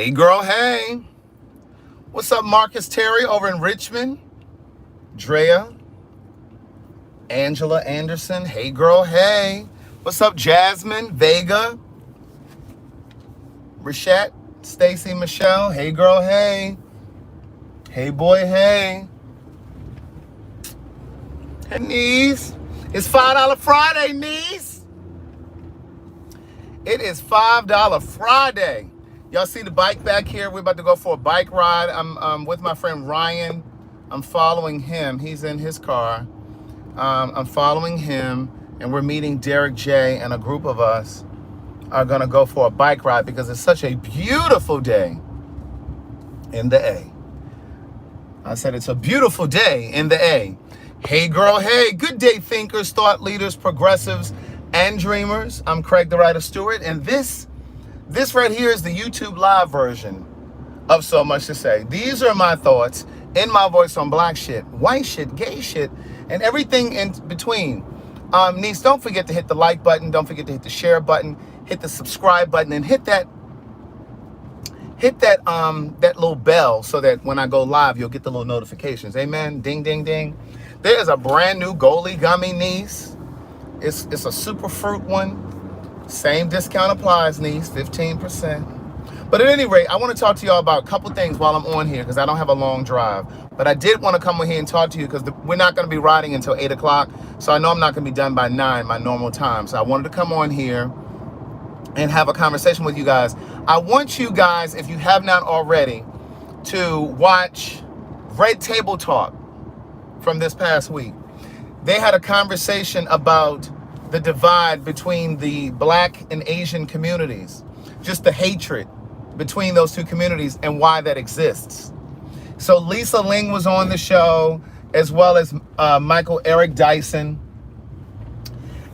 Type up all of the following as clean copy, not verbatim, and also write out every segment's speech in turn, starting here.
Hey girl, hey. What's up, Marcus Terry over in Richmond? Drea, Angela Anderson. Hey girl, hey. What's up, Jasmine, Vega, Rachette, Stacy, Michelle. Hey girl, hey. Hey boy, hey. Hey niece. It's $5 Friday, niece. It is $5 Friday. Y'all see the bike back here? We're about to go for a bike ride. I'm with my friend Ryan. I'm following him. He's in his car. I'm following him, and we're meeting Derek J. and a group of us are gonna go for a bike ride because it's such a beautiful day in the A. I said it's a beautiful day in the A. Hey girl, hey. Good day, thinkers, thought leaders, progressives, and dreamers. I'm Craig the Writer Stewart, and this right here is the YouTube live version of So Much to Say. These are my thoughts in my voice on black shit, white shit, gay shit, and everything in between. Niece, don't forget to hit the like button. Don't forget to hit the share button. Hit the subscribe button and hit that little bell so that when I go live, you'll get the little notifications. Amen. Ding, ding, ding. There is a brand new Goalie gummy, niece. It's a super fruit one. Same discount applies, niece, 15%. But at any rate, I want to talk to y'all about a couple things while I'm on here because I don't have a long drive. But I did want to come here and talk to you because we're not going to be riding until 8 o'clock. So I know I'm not going to be done by 9, my normal time. So I wanted to come on here and have a conversation with you guys. I want you guys, if you have not already, to watch Red Table Talk from this past week. They had a conversation about the divide between the black and Asian communities, just the hatred between those two communities and why that exists. So Lisa Ling was on the show, as well as Michael Eric Dyson.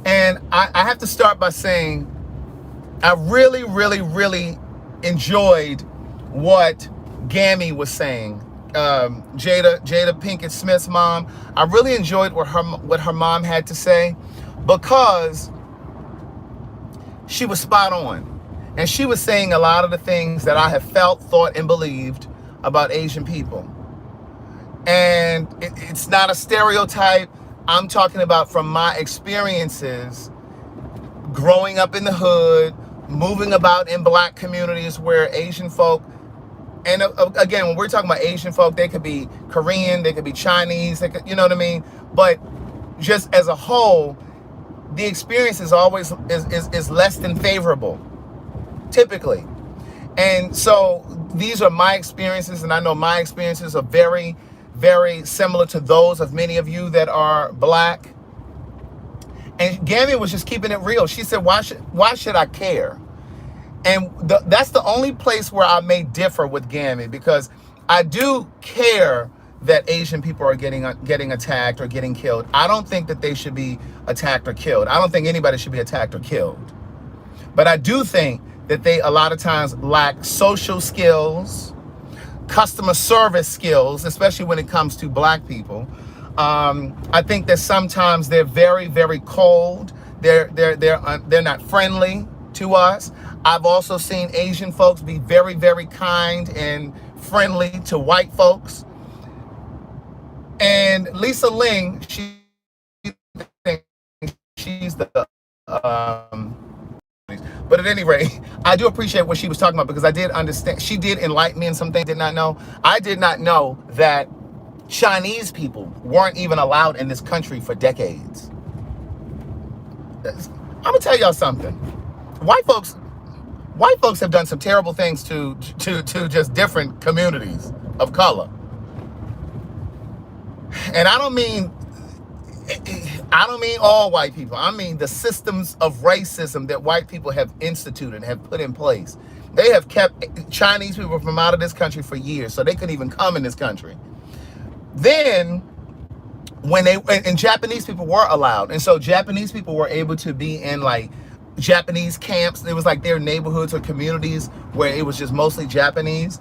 And I have to start by saying, I really, really, really enjoyed what Gammy was saying. Jada Pinkett Smith's mom. I really enjoyed what her mom had to say because she was spot on. And she was saying a lot of the things that I have felt, thought, and believed about Asian people. And it's not a stereotype. I'm talking about from my experiences growing up in the hood, moving about in black communities where Asian folk, and again, when we're talking about Asian folk, they could be Korean, they could be Chinese, they could, you know what I mean? But just as a whole, the experience is always is less than favorable, typically. And so these are my experiences, and I know my experiences are very, very similar to those of many of you that are black. And Gammy was just keeping it real. She said, why should I care? And that's the only place where I may differ with Gammy, because I do care that Asian people are getting attacked or getting killed. I don't think that they should be attacked or killed. I don't think anybody should be attacked or killed. But I do think that they a lot of times lack social skills, customer service skills, especially when it comes to black people. I think that sometimes they're very, very cold. They're not friendly to us. I've also seen Asian folks be very, very kind and friendly to white folks. And Lisa Ling, she's the but at any rate, I do appreciate what she was talking about because I did understand. She did enlighten me in some things I did not know. I did not know that Chinese people weren't even allowed in this country for decades. I'm gonna tell y'all something. White folks have done some terrible things to just different communities of color. And I don't mean all white people. I mean the systems of racism that white people have instituted, have put in place. They have kept Chinese people from out of this country for years, so they couldn't even come in this country. Then, and Japanese people were allowed, and so Japanese people were able to be in like Japanese camps. It was like their neighborhoods or communities where it was just mostly Japanese.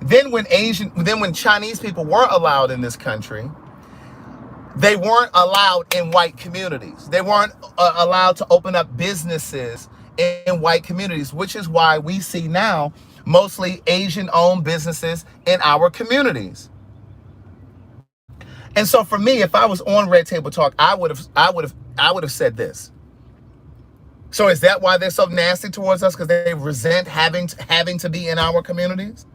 Then when Chinese people were allowed in this country, they weren't allowed in white communities. They weren't allowed to open up businesses in white communities, which is why we see now mostly Asian-owned businesses in our communities. And so for me, if I was on Red Table Talk, I would have said this. So is that why they're so nasty towards us? Because they resent having to be in our communities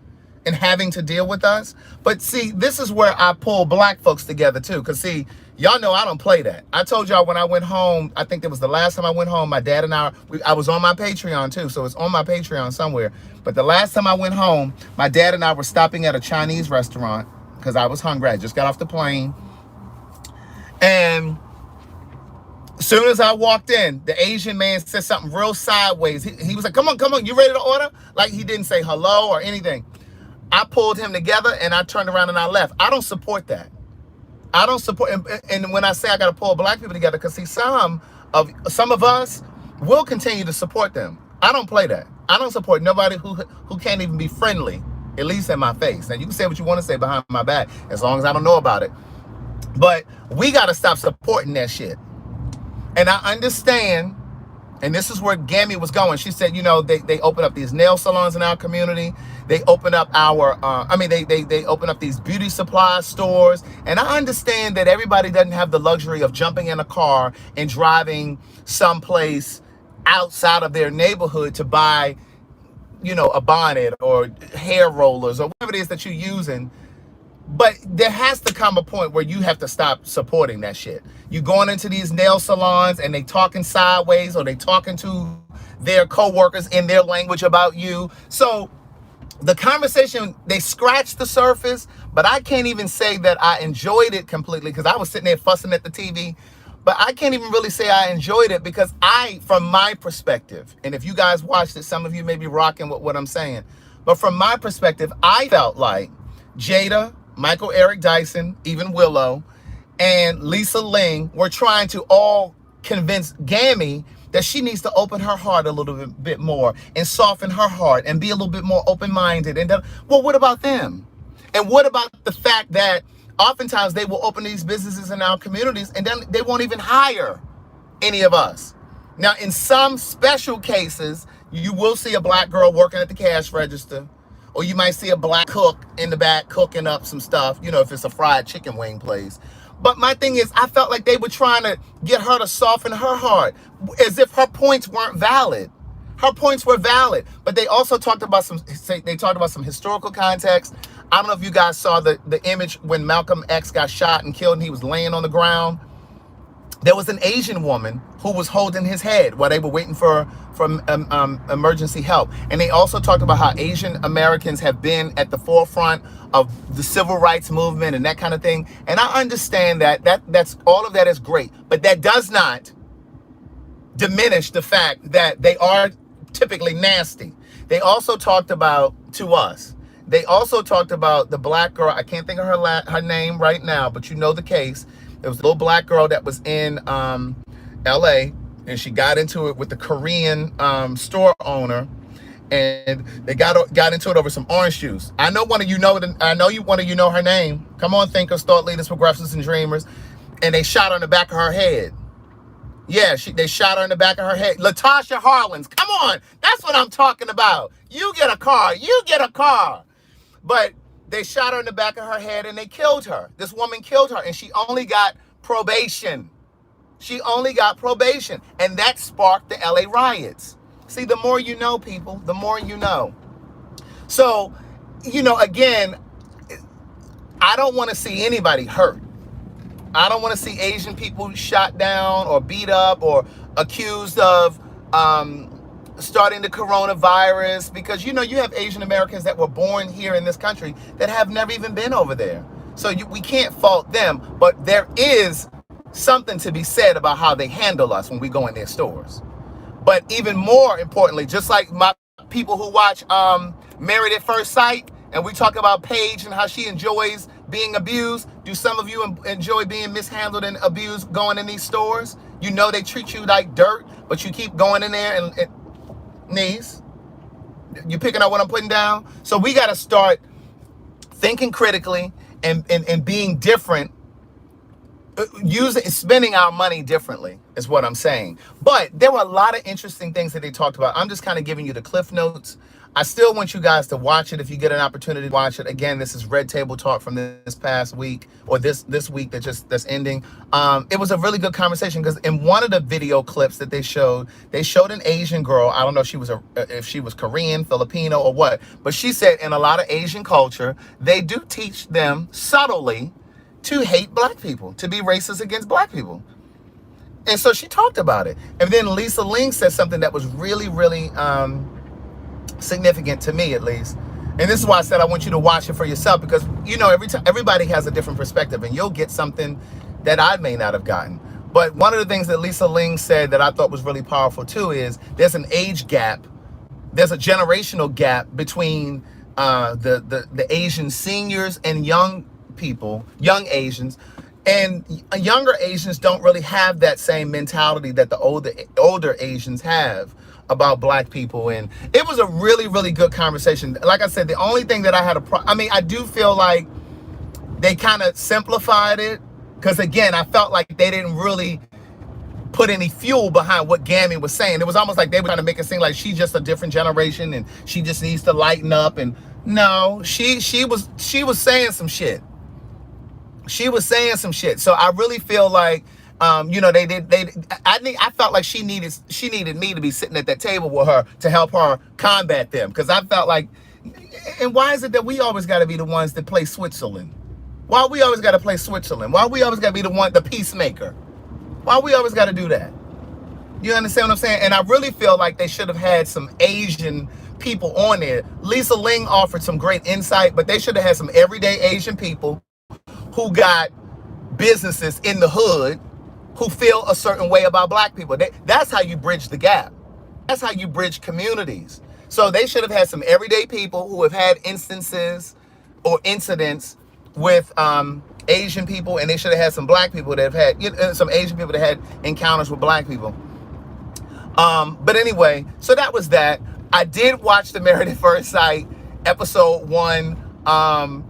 and having to deal with us? But see, this is where I pull black folks together too. Because see, y'all know I don't play that. I told y'all when I went home, I think it was the last time I went home, my dad and I was on my Patreon too. So it's on my Patreon somewhere. But the last time I went home, my dad and I were stopping at a Chinese restaurant because I was hungry. I just got off the plane. And as soon as I walked in, the Asian man said something real sideways. He was like, come on, you ready to order? Like he didn't say hello or anything. I pulled him together and I turned around and I left. I don't support that. I don't support, and when I say I got to pull black people together, because see, some of us will continue to support them. I don't play that. I don't support nobody who can't even be friendly, at least in my face. Now you can say what you want to say behind my back, as long as I don't know about it. But we got to stop supporting that shit. And I understand, and this is where Gammy was going. She said, you know, they open up these nail salons in our community. They open up they open up these beauty supply stores. And I understand that everybody doesn't have the luxury of jumping in a car and driving someplace outside of their neighborhood to buy, you know, a bonnet or hair rollers or whatever it is that you're using. But there has to come a point where you have to stop supporting that shit. You going into these nail salons and they talking sideways, or they talking to their coworkers in their language about you. So the conversation, they scratched the surface, but I can't even say that I enjoyed it completely, because I was sitting there fussing at the TV. But I can't even really say I enjoyed it, because from my perspective, and if you guys watched it, some of you may be rocking with what I'm saying, but from my perspective, I felt like Jada, Michael Eric Dyson, even Willow, and Lisa Ling were trying to all convince Gammy that she needs to open her heart a little bit more and soften her heart and be a little bit more open-minded. And well, what about them? And what about the fact that oftentimes they will open these businesses in our communities and then they won't even hire any of us? Now, in some special cases, you will see a black girl working at the cash register, or you might see a black cook in the back cooking up some stuff, you know, if it's a fried chicken wing place. But my thing is, I felt like they were trying to get her to soften her heart, as if her points weren't valid. Her points were valid, but they also talked about some historical context. I don't know if you guys saw the image when Malcolm X got shot and killed and he was laying on the ground. There was an Asian woman who was holding his head while they were waiting for emergency help. And they also talked about how Asian Americans have been at the forefront of the civil rights movement and that kind of thing. And I understand that's all of that is great, but that does not diminish the fact that they are typically nasty. They also talked about, to us, they also talked about the black girl. I can't think of her name right now, but you know the case. There was a little black girl that was in LA, and she got into it with the Korean store owner, and they got into it over some orange juice. I know one of you know her name. Come on, thinkers, thought leaders, progressives, and dreamers. And they shot her in the back of her head. Yeah, they shot her in the back of her head. Latasha Harlins, come on, that's what I'm talking about. You get a car. But they shot her in the back of her head and they killed her. This woman killed her, and she only got probation. And that sparked the LA riots. See, the more you know, people, the more you know. So, you know, again, I don't want to see anybody hurt. I don't want to see Asian people shot down or beat up or accused of starting the coronavirus, because, you know, you have Asian Americans that were born here in this country that have never even been over there. So we can't fault them, but there is something to be said about how they handle us when we go in their stores. But even more importantly, just like my people who watch Married at First Sight, and we talk about Paige and how she enjoys being abused, do some of you enjoy being mishandled and abused going in these stores? You know they treat you like dirt, but you keep going in there and knees. You picking up what I'm putting down? So we got to start thinking critically and being different, spending our money differently is what I'm saying. But there were a lot of interesting things that they talked about. I'm just kind of giving you the cliff notes. I still want you guys to watch it if you get an opportunity to watch it. Again, this is Red Table Talk from this past week, or this week that's ending. It was a really good conversation because in one of the video clips that they showed an Asian girl. I don't know if she was Korean, Filipino, or what, but she said in a lot of Asian culture, they do teach them subtly to hate black people, to be racist against black people. And so she talked about it. And then Lisa Ling said something that was really, really significant to me, at least. And this is why I said I want you to watch it for yourself, because everybody has a different perspective, and you'll get something that I may not have gotten. But one of the things that Lisa Ling said that I thought was really powerful too is there's an age gap, there's a generational gap between the Asian seniors and young people, young Asians. And younger Asians don't really have that same mentality that the older Asians have about black people. And it was a really, really good conversation. Like I said, the only thing that I had I do feel like they kind of simplified it, because again, I felt like they didn't really put any fuel behind what Gammy was saying. It was almost like they were trying to make it seem like she's just a different generation and she just needs to lighten up. And no, she was saying some shit. She was saying some shit. So I really feel like, I felt like she needed me to be sitting at that table with her to help her combat them. Because I felt like, and why is it that we always got to be the ones that play Switzerland? Why we always got to play Switzerland? Why we always got to be the peacemaker? Why we always got to do that? You understand what I'm saying? And I really feel like they should have had some Asian people on there. Lisa Ling offered some great insight, but they should have had some everyday Asian people who got businesses in the hood who feel a certain way about black people. That's how you bridge the gap. That's how you bridge communities. So they should have had some everyday people who have had instances or incidents with Asian people, and they should have had some black people that have had, some Asian people that had encounters with black people. But anyway, so that was that. I did watch the Married at First Sight episode 1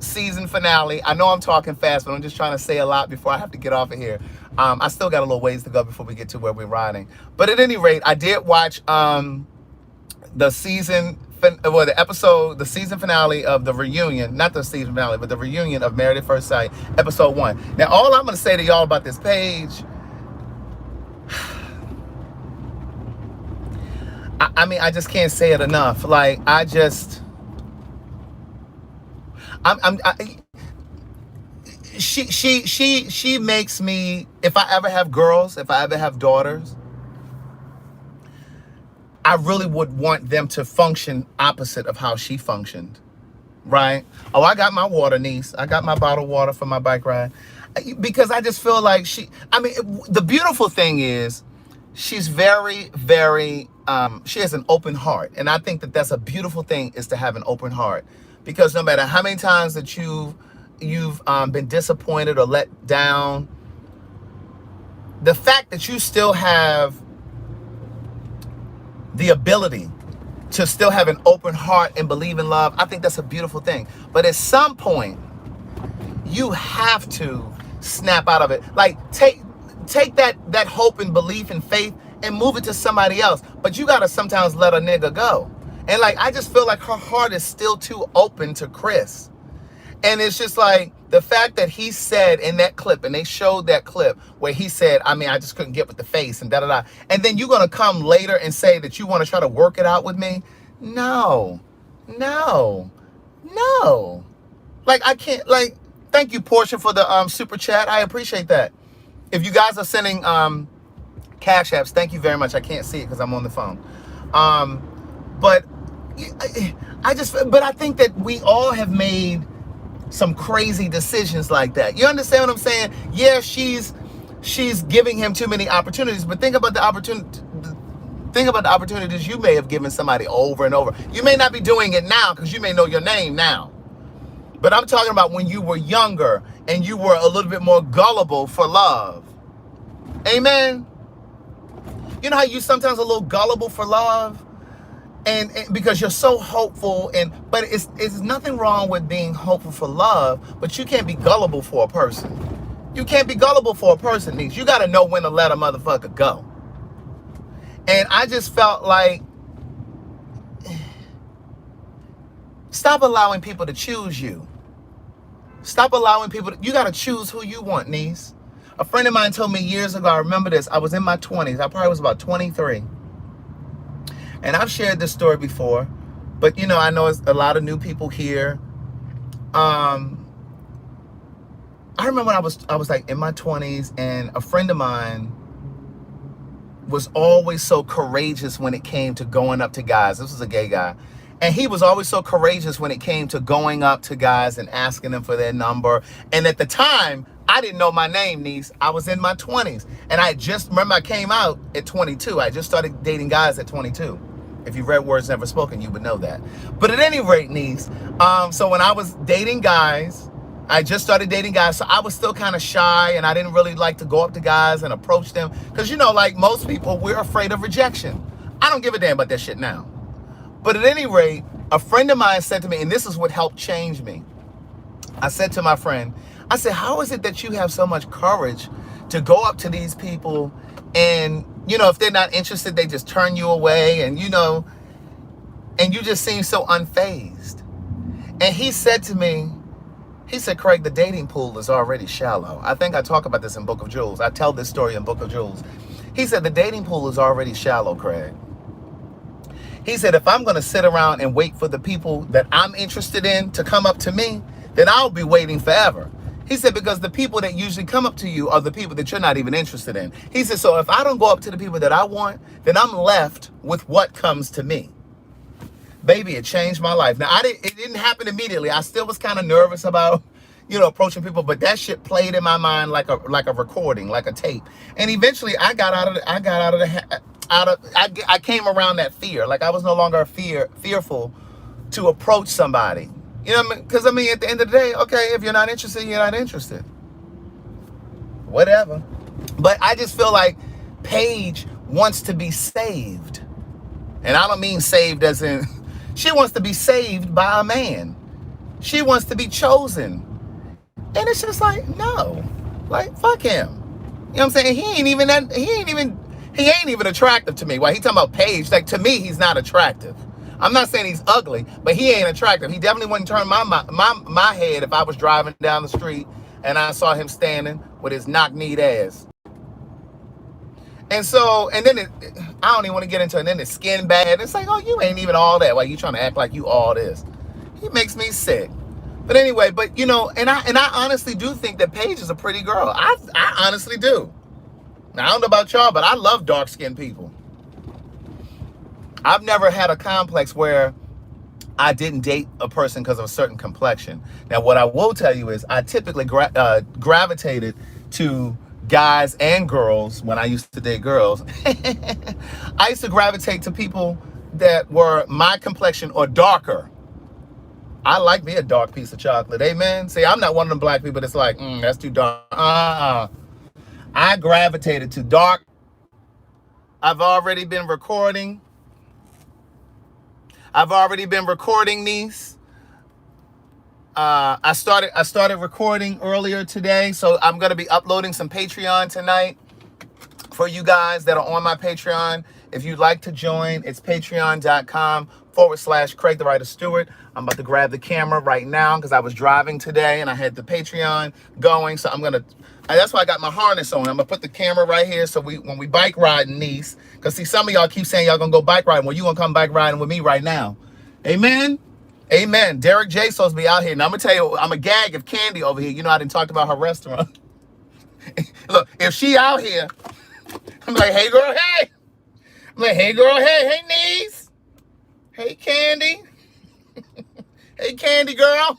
season finale. I know I'm talking fast, but I'm just trying to say a lot before I have to get off of here. I still got a little ways to go before we get to where we're riding. But at any rate, I did watch the season finale of the reunion, not the season finale, but the reunion of Married at First Sight, episode 1. Now, all I'm going to say to y'all about this page, I just can't say it enough. Like, she makes me, if I ever have girls, if I ever have daughters, I really would want them to function opposite of how she functioned, right? Oh, I got my water, niece. I got my bottled water for my bike ride. Because I just feel like the beautiful thing is she's very, very, she has an open heart. And I think that that's a beautiful thing, is to have an open heart. Because no matter how many times that you've been disappointed or let down, the fact that you still have the ability to still have an open heart and believe in love, I think that's a beautiful thing. But at some point, you have to snap out of it. Like, take that hope and belief and faith and move it to somebody else. But you gotta sometimes let a nigga go. And like, I just feel like her heart is still too open to Chris. And it's just like the fact that he said in that clip, and they showed that clip where he said, I just couldn't get with the face and da-da-da. And then you're going to come later and say that you want to try to work it out with me? No. Like, I can't, like, thank you, Portia, for the super chat. I appreciate that. If you guys are sending cash apps, thank you very much. I can't see it because I'm on the phone. But I think that we all have made some crazy decisions like that. You understand what I'm saying? Yeah, she's giving him too many opportunities, but think about the opportunities you may have given somebody over and over. You may not be doing it now because you may know your name now. But I'm talking about when you were younger and you were a little bit more gullible for love. Amen. You know how you sometimes a little gullible for love? And because you're so hopeful, but it's nothing wrong with being hopeful for love, but you can't be gullible for a person. You can't be gullible for a person, Niece. You got to know when to let a motherfucker go. And I just felt like Stop allowing people to choose you. Stop allowing people to, you got to choose who you want, niece. A friend of mine told me years ago, I remember this, I was in my 20s. I probably was about 23. And I've shared this story before, but you know, I know it's a lot of new people here. I remember when I was like in my 20s, and a friend of mine was always so courageous when it came to going up to guys. This was a gay guy. And he was always so courageous when it came to going up to guys and asking them for their number. And at the time, I didn't know my name, niece. I was in my 20s. And I just remember I came out at 22. I just started dating guys at 22. If you've read Words Never Spoken, you would know that. But at any rate, niece, so when I was dating guys, I just started dating guys, so I was still kind of shy, and I didn't really like to go up to guys and approach them. Because, you know, like most people, we're afraid of rejection. I don't give a damn about that shit now. But at any rate, a friend of mine said to me, and this is what helped change me. I said to my friend, I said, how is it that you have so much courage to go up to these people and, you know, if they're not interested, they just turn you away, and, you know, and you just seem so unfazed. And he said to me, he said, Craig, the dating pool is already shallow. I think I talk about this in Book of Jewels. I tell this story in Book of Jewels. He said, the dating pool is already shallow, Craig. He said, if I'm going to sit around and wait for the people that I'm interested in to come up to me, then I'll be waiting forever. He said, because the people that usually come up to you are the people that you're not even interested in. He said, so if I don't go up to the people that I want, then I'm left with what comes to me. Baby, it changed my life. Now, it didn't happen immediately. I still was kind of nervous about, you know, approaching people, but that shit played in my mind like a recording, like a tape. And eventually I came around that fear. Like I was no longer fearful to approach somebody. You know what I mean? Because I mean, at the end of the day, okay, if you're not interested, you're not interested. Whatever. But I just feel like Paige wants to be saved. And I don't mean saved as in, she wants to be saved by a man. She wants to be chosen. And it's just like, no. Like, fuck him. You know what I'm saying? He ain't even attractive to me. While he talking about Paige, like to me, he's not attractive. I'm not saying he's ugly, but he ain't attractive. He definitely wouldn't turn my head if I was driving down the street and I saw him standing with his knock-kneed ass. And so, and then I don't even want to get into it. And then the skin bad. It's like, oh, you ain't even all that. Why you trying to act like you all this? He makes me sick. But anyway, but you know, and I honestly do think that Paige is a pretty girl. I honestly do. Now, I don't know about y'all, but I love dark-skinned people. I've never had a complex where I didn't date a person because of a certain complexion. Now, what I will tell you is I typically gravitated to guys and girls when I used to date girls. I used to gravitate to people that were my complexion or darker. I like me a dark piece of chocolate. Amen. See, I'm not one of them black people that's like, that's too dark. I gravitated to dark. I've already been recording, niece. I started recording earlier today, so I'm going to be uploading some Patreon tonight for you guys that are on my Patreon. If you'd like to join, it's patreon.com/Craig the Writer Stewart. I'm about to grab the camera right now because I was driving today and I had the Patreon going. So that's why I got my harness on. I'm gonna put the camera right here so when we bike riding, niece, because see, some of y'all keep saying y'all gonna go bike riding. Well, you gonna come bike riding with me right now. Amen. Amen. Derek J. supposed to be out here. Now I'm gonna tell you, I'm a gag if Candy over here. You know I didn't talk about her restaurant. Look, if she out here, I'm like, hey girl, hey. I'm like, hey girl, hey niece. Hey Candy. Hey Candy girl.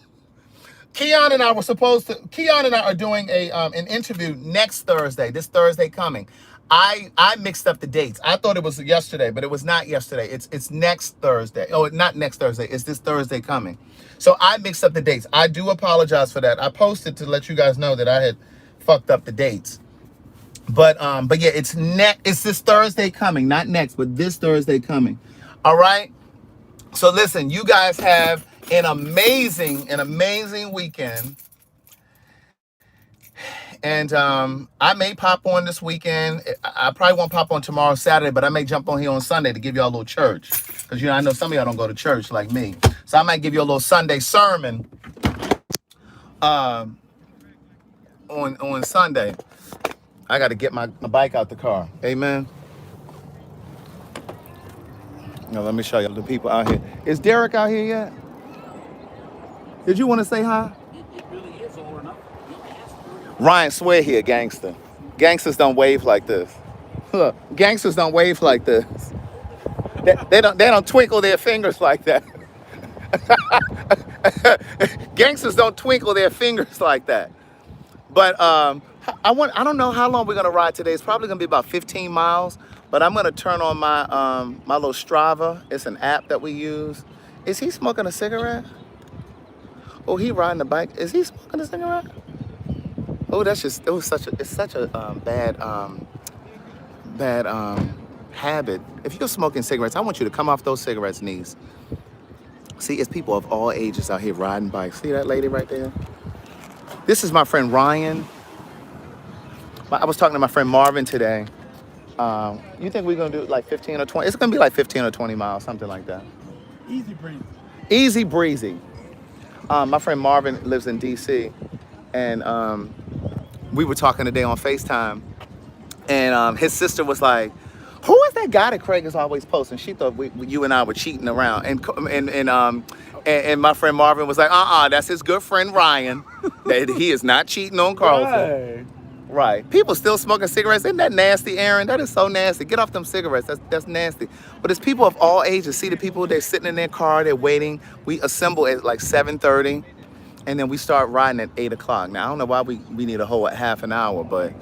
Keon and I are doing an interview next Thursday, this Thursday coming. I mixed up the dates. I thought it was yesterday, but it was not yesterday. It's next Thursday. Oh, not next Thursday. It's this Thursday coming. So I mixed up the dates. I do apologize for that. I posted to let you guys know that I had fucked up the dates. But yeah, it's this Thursday coming, not next, but this Thursday coming. All right. So listen, you guys have an amazing weekend. And I may pop on this weekend. I probably won't pop on tomorrow, Saturday, but I may jump on here on Sunday to give y'all a little church. Because, I know some of y'all don't go to church like me. So I might give you a little Sunday sermon on Sunday. I got to get my bike out the car. Amen. Now, let me show you the people out here. Is Derek out here yet? Did you want to say hi? It really is all enough. Ryan, swear here, gangster. Gangsters don't wave like this. Look, gangsters don't wave like this. They don't twinkle their fingers like that. Gangsters don't twinkle their fingers like that. But I don't know how long we're gonna ride today. It's probably gonna be about 15 miles. But I'm gonna turn on my my little Strava. It's an app that we use. Is he smoking a cigarette? Oh, he riding a bike. Is he smoking a cigarette? Oh, it's such a bad habit. If you're smoking cigarettes, I want you to come off those cigarettes, niece. See, it's people of all ages out here riding bikes. See that lady right there? This is my friend Ryan. I was talking to my friend Marvin today. You think we're gonna do like 15 or 20? It's gonna be like 15 or 20 miles, something like that. Easy breezy. Easy breezy. My friend Marvin lives in DC, and we were talking today on FaceTime, and his sister was like, "Who is that guy that Craig is always posting?" She thought you and I were cheating around, and my friend Marvin was like, that's his good friend Ryan. That he is not cheating on Carlton. Right. People still smoking cigarettes. Isn't that nasty, Aaron? That is so nasty. Get off them cigarettes. That's nasty. But it's people of all ages. See the people, they're sitting in their car, they're waiting. We assemble at like 7:30, and then we start riding at 8 o'clock. Now, I don't know why we need a whole half an hour, but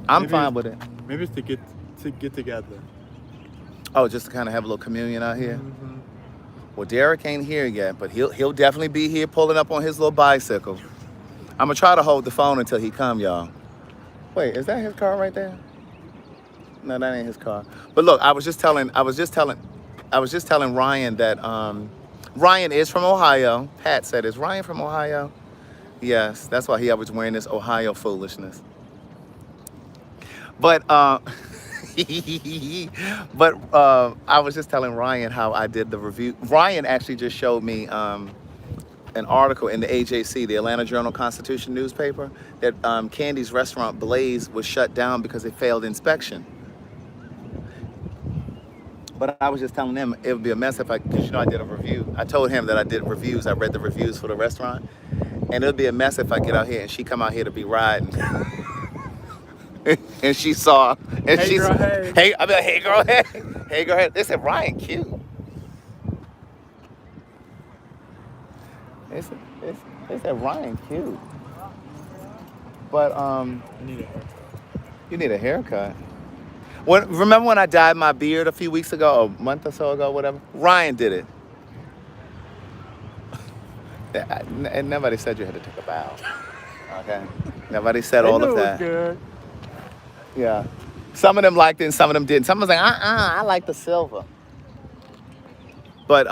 I'm fine with it. Maybe it's to get together. Oh, just to kind of have a little communion out here? Mm-hmm. Well, Derek ain't here yet, but he'll definitely be here pulling up on his little bicycle. I'm going to try to hold the phone until he come, y'all. Wait, is that his car right there? No, that ain't his car. But look, I was just telling Ryan that Ryan is from Ohio. Pat said, "Is Ryan from Ohio?" Yes, that's why he always wearing this Ohio foolishness. But I was just telling Ryan how I did the review. Ryan actually just showed me an article in the AJC, the Atlanta Journal-Constitution newspaper, that Candy's restaurant Blaze was shut down because it failed inspection. But I was just telling them it would be a mess because I did a review. I told him that I did reviews. I read the reviews for the restaurant, and it would be a mess if I get out here and she come out here to be riding. And she saw, and hey, she girl, hey. Hey, I mean, hey girl, hey, hey girl, hey. They said Ryan cute. They said Ryan cute. But you need a haircut. Remember when I dyed my beard a few weeks ago, or a month or so ago, whatever? Ryan did it. And nobody said you had to take a bow. Okay? Nobody said all of that. It was good. Yeah. Some of them liked it and some of them didn't. Some was like, I like the silver. But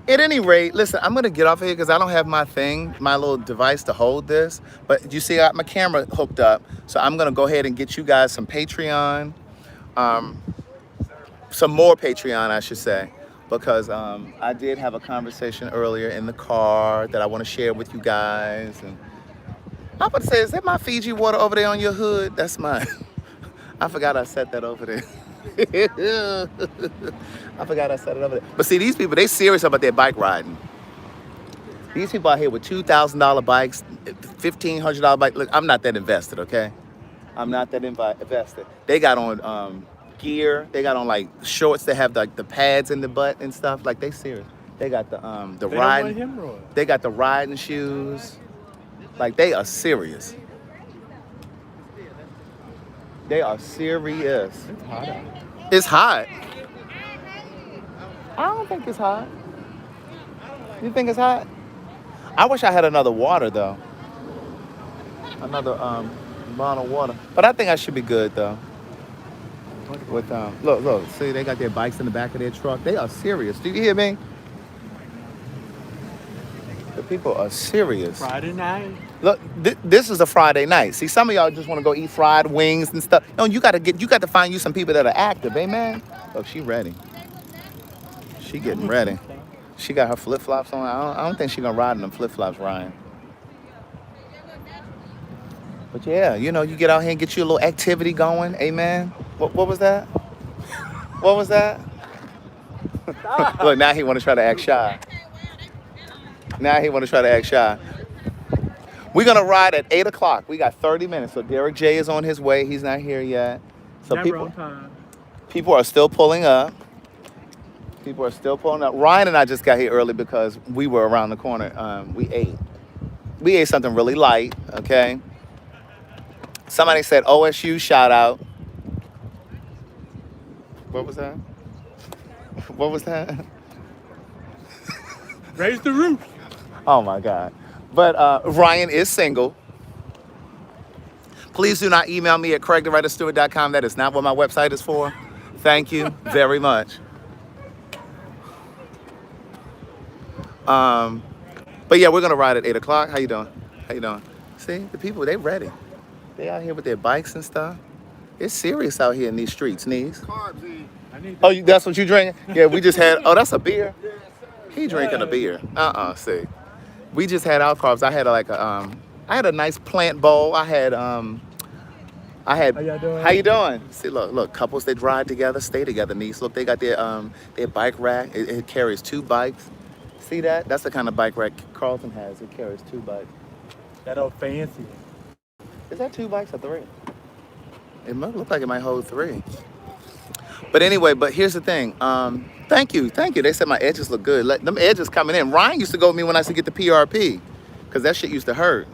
at any rate, listen, I'm gonna get off of here because I don't have my little device to hold this. But you see, I got my camera hooked up, so I'm gonna go ahead and get you guys some Patreon, some more Patreon, I should say, because I did have a conversation earlier in the car that I want to share with you guys. And I'm about to say, is that my Fiji water over there on your hood? That's mine. I forgot I set that over there. I forgot I set it over there. But see, these people, they serious about their bike riding. These people out here with $2,000 bikes, $1,500 bike. Look, I'm not that invested, okay? I'm not that invested. They got on gear. They got on like shorts that have like the pads in the butt and stuff. Like they serious. They got the riding. They got the riding shoes. Like they are serious. They are serious. It's hot out. It's hot. I don't think it's hot. You think it's hot? I wish I had another water though. Another bottle of water. But I think I should be good though. With look, see, they got their bikes in the back of their truck. They are serious. Do you hear me? People are serious. Friday night. Look, this is a Friday night. See, some of y'all just want to go eat fried wings and stuff. No, you got to find you some people that are active. Amen. Look, she ready. She getting ready. She got her flip flops on. I don't think she gonna ride in them flip flops, Ryan. But yeah, you know, you get out here and get you a little activity going. Amen. What was that? What was that? Look, now he want to try to act shy. Now he want to try to act shy. We're gonna ride at 8 o'clock. We got 30 minutes. So Derek J is on his way. He's not here yet. So Never on time. people are still pulling up. People are still pulling up. Ryan and I just got here early because we were around the corner. We ate. We ate something really light. Okay. Somebody said OSU shout out. What was that? What was that? Raise the roof. Oh my God. But Ryan is single. Please do not email me at craigthewriterstewart.com. That is not what my website is for. Thank you very much. But yeah, we're gonna ride at 8 o'clock. How you doing? How you doing? See, the people, they ready. They out here with their bikes and stuff. It's serious out here in these streets, knees. Oh, that's what you drinking? Yeah, we just had, oh, that's a beer? He drinking a beer. See. We just had our carbs. I had I had a nice plant bowl. I had, How y'all doing? how you doing? See, look, couples that ride together, stay together, niece. Look, they got their bike rack. It carries 2 bikes. See that? That's the kind of bike rack Carlton has. It carries 2 bikes. That old fancy. Is that 2 bikes or 3? It might look like it might hold 3. But anyway, but here's the thing. Thank you. They said my edges look good. Them edges coming in. Ryan used to go with me when I used to get the PRP, because that shit used to hurt.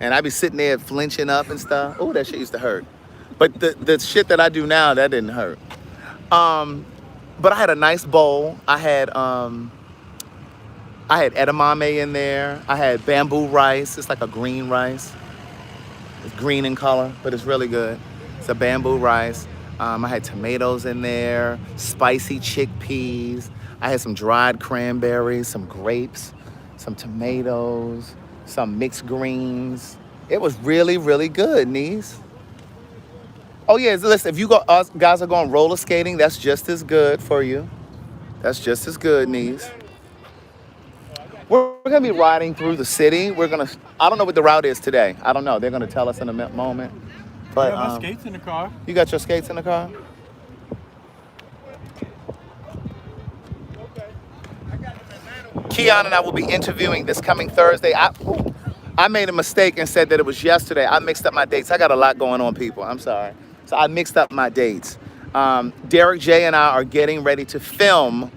And I'd be sitting there flinching up and stuff. Oh, that shit used to hurt. But the shit that I do now, that didn't hurt. But I had a nice bowl. I had edamame in there. I had bamboo rice. It's like a green rice. It's green in color, but it's really good. It's a bamboo rice. I had tomatoes in there, spicy chickpeas. I had some dried cranberries, some grapes, some tomatoes, some mixed greens. It was really, really good, niece. Oh yeah, listen, if you guys are going roller skating, that's just as good for you. That's just as good, niece. We're gonna be riding through the city. I don't know what the route is today. I don't know. They're gonna tell us in a moment. But I got my skates in the car. You got your skates in the car? Keon and I will be interviewing this coming Thursday. I made a mistake and said that it was yesterday. I mixed up my dates. I got a lot going on, people. I'm sorry. So I mixed up my dates. Derek J and I are getting ready to film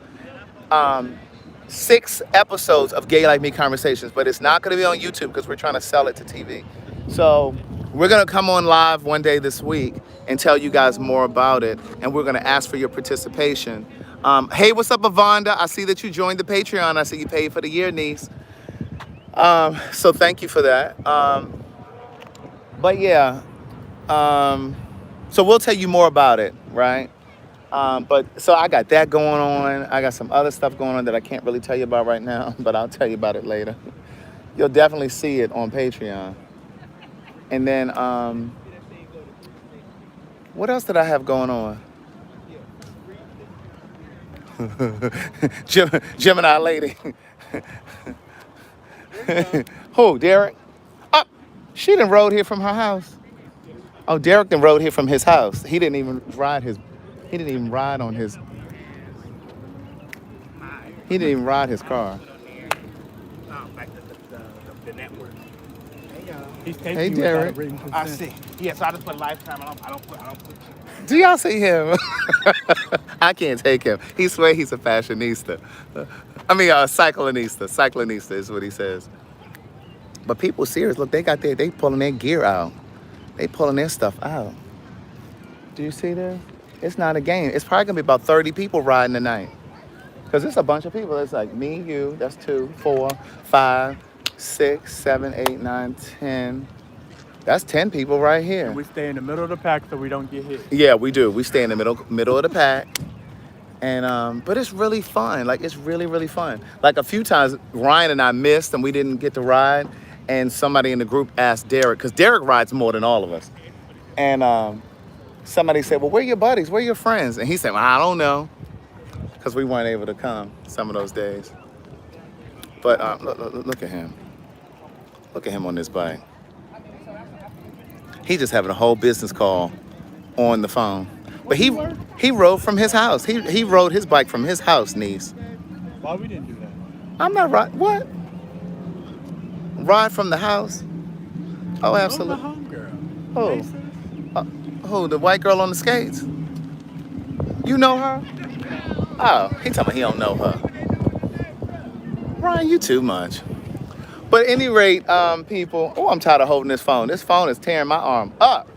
6 episodes of Gay Like Me Conversations, but it's not going to be on YouTube because we're trying to sell it to TV. So we're going to come on live one day this week and tell you guys more about it, and we're going to ask for your participation. Hey, what's up, Avonda? I see that you joined the Patreon. I see you paid for the year, niece. So thank you for that. But yeah, so we'll tell you more about it, right? But so I got that going on. I got some other stuff going on that I can't really tell you about right now, but I'll tell you about it later. You'll definitely see it on Patreon. And then, what else did I have going on? Gemini lady. Who, Derek? Oh, she done rode here from her house. Oh, Derek done rode here from his house. He didn't even ride on his. He didn't even ride his car. The network. Hey, Derek. I see. Yeah, so I just put lifetime. I don't put. Do y'all see him? I can't take him. He swear he's a fashionista. I mean, a cyclonista. Cyclonista is what he says. But people serious. Look, they pulling their gear out. They pulling their stuff out. Do you see this? It's not a game. It's probably gonna be about 30 people riding tonight. Because it's a bunch of people. It's like me, you, that's 2, 4, 5, 6, 7, 8, 9, 10. That's 10 people right here. And we stay in the middle of the pack so we don't get hit. Yeah, we do. We stay in the middle of the pack. And but it's really fun. Like it's really, really fun. Like a few times Ryan and I missed and we didn't get to ride. And somebody in the group asked Derek, because Derek rides more than all of us. And somebody said, well, where are your buddies? Where are your friends? And he said, well, I don't know. Because we weren't able to come some of those days. But look at him. Look at him on this bike. He just having a whole business call on the phone. But he rode from his house. He rode his bike from his house, niece. Why we didn't do that? I'm not right. What? Ride from the house? Oh, absolutely. Oh, my homegirl. Oh. Who? The white girl on the skates? You know her? Oh, he talking about he don't know her. Ryan, you too much. But at any rate, people, oh, I'm tired of holding this phone. This phone is tearing my arm up.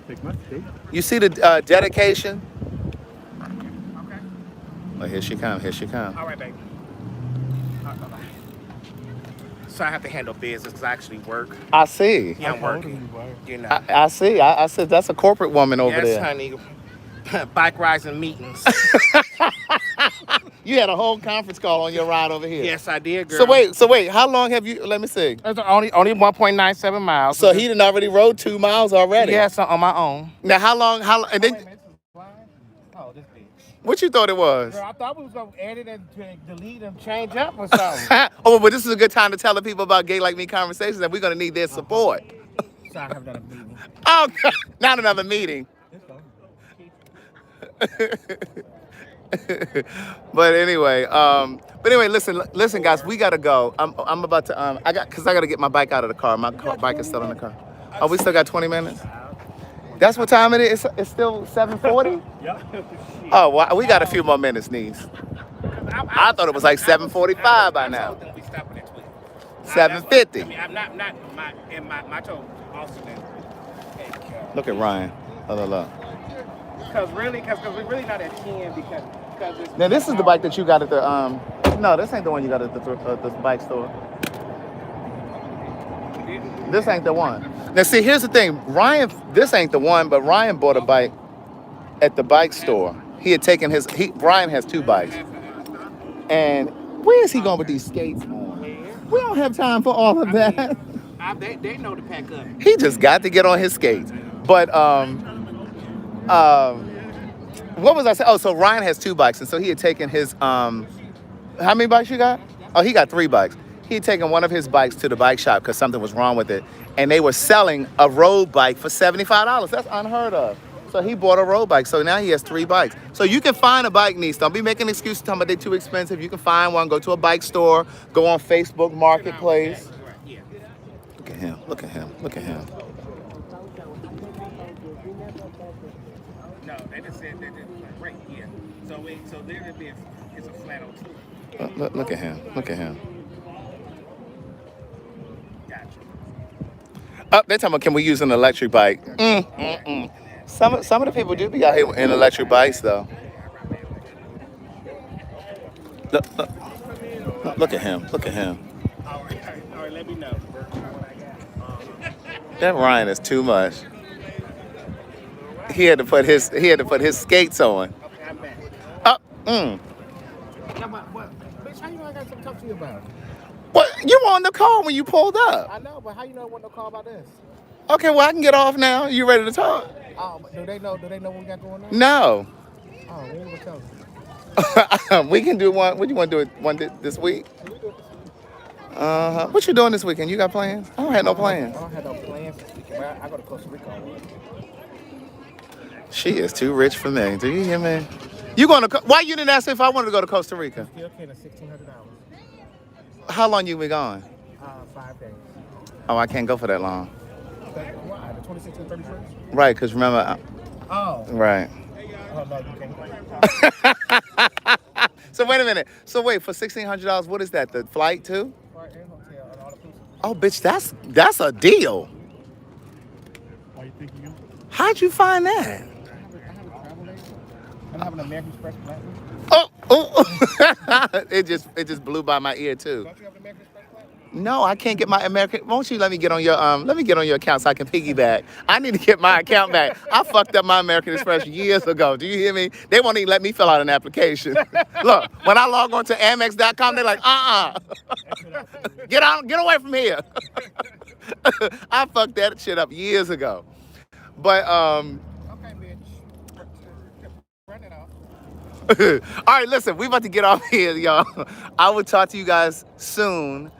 Take my stick. You see the dedication? Okay. Oh, here she come, here she come. All right, baby. All right, bye-bye. So I have to handle business because I actually work. I see. Yeah, I'm I told working. him you were. You know. I see. I said that's a corporate woman over Yes, there. honey. Bike rides and meetings. You had a whole conference call on your ride over here. Yes, I did, girl. So wait, how long have you, let me see. It's only 1.97 miles. So he done already rode 2 miles already? Yes, on my own. Now how long, and then, Oh, this bitch. what you thought it was? Girl, I thought we was gonna edit and delete and change up or something. Oh, but this is a good time to tell the people about Gay Like Me Conversations that we're gonna need their support. So I have done a meeting. Oh, not another meeting. But anyway, listen, guys, we gotta go. I'm about to, I gotta get my bike out of the car. My bike is still in the car. Oh, we still got 20 minutes? That's what time it is? It's still 7:40? Yeah. Oh, well, we got a few more minutes, niece. I thought it was like 7:45 by now. We stopping at 12. 7:50. I mean, I'm not my told Austin and Look at Ryan. Oh, look. because we're really not at 10 because it's Now, this is the bike that you got at the, no, this ain't the one you got at the bike store. This ain't the one. Now, see, here's the thing. This ain't the one, but Ryan bought a bike at the bike store. He had taken Ryan has 2 bikes. And where is he going with these skates on? We don't have time for all of that. They know to pack up. He just got to get on his skates. But, what was I saying? Oh, so Ryan has 2 bikes. And so he had taken his, how many bikes you got? Oh, he got 3 bikes. He had taken one of his bikes to the bike shop because something was wrong with it. And they were selling a road bike for $75. That's unheard of. So he bought a road bike. So now he has 3 bikes. So you can find a bike, niece. Don't be making excuses talking about they're too expensive. You can find one. Go to a bike store. Go on Facebook Marketplace. Yeah. Look at him. Look at him. Look at him. No, they just said that it's great. Yeah. So they're gonna be it's a flat on 2. Look at him. Look at him. Gotcha. They're talking about, can we use an electric bike? Some of the people do be out here in electric bikes, though. Look at him. Look at him. All right, let me know. That Ryan is too much. He had to put his skates on. Okay, I'm back. Mm. What? Bitch, how you know I got something to talk to you about? What? You were on the car when you pulled up. I know, but how you know I want no call about this? Okay, well I can get off now. You ready to talk? Oh, but do they know what we got going on? No. Oh, we ain't gonna tell them. We can do one. What do you want to do it one this week? What you doing this weekend? You got plans? I don't have no plans. I don't have no plans this weekend, but I go to Costa Rica. She is too rich for me. Do you hear me? You going to? Why you didn't ask if I wanted to go to Costa Rica? Still paying $1,600. How long you been gone? 5 days. Oh, I can't go for that long. Why? The 26th and 31st? Right, because remember, Oh. right. Oh, no, you can't. So wait a minute. So wait, for $1,600, what is that? The flight too? Flight and hotel and all the food. Oh, bitch, that's a deal. Why you think you go? How'd you find that? I have a travel agent. I'm having an American Express Platinum. Oh, it just blew by my ear too. Don't you have an American Express Platinum? No, I can't get my American. Won't you let me get on your account so I can piggyback? I need to get my account back. I fucked up my American Express years ago. Do you hear me? They won't even let me fill out an application. Look, when I log on to Amex.com, they're like, get away from here. I fucked that shit up years ago. But Okay, bitch. Run it off. all right, listen, we about to get off here, y'all. I will talk to you guys soon.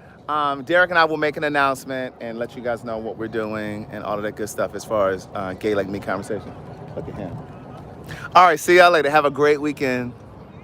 Derek and I will make an announcement and let you guys know what we're doing and all of that good stuff as far as gay like me conversation. Look at him. All right, see y'all later. Have a great weekend.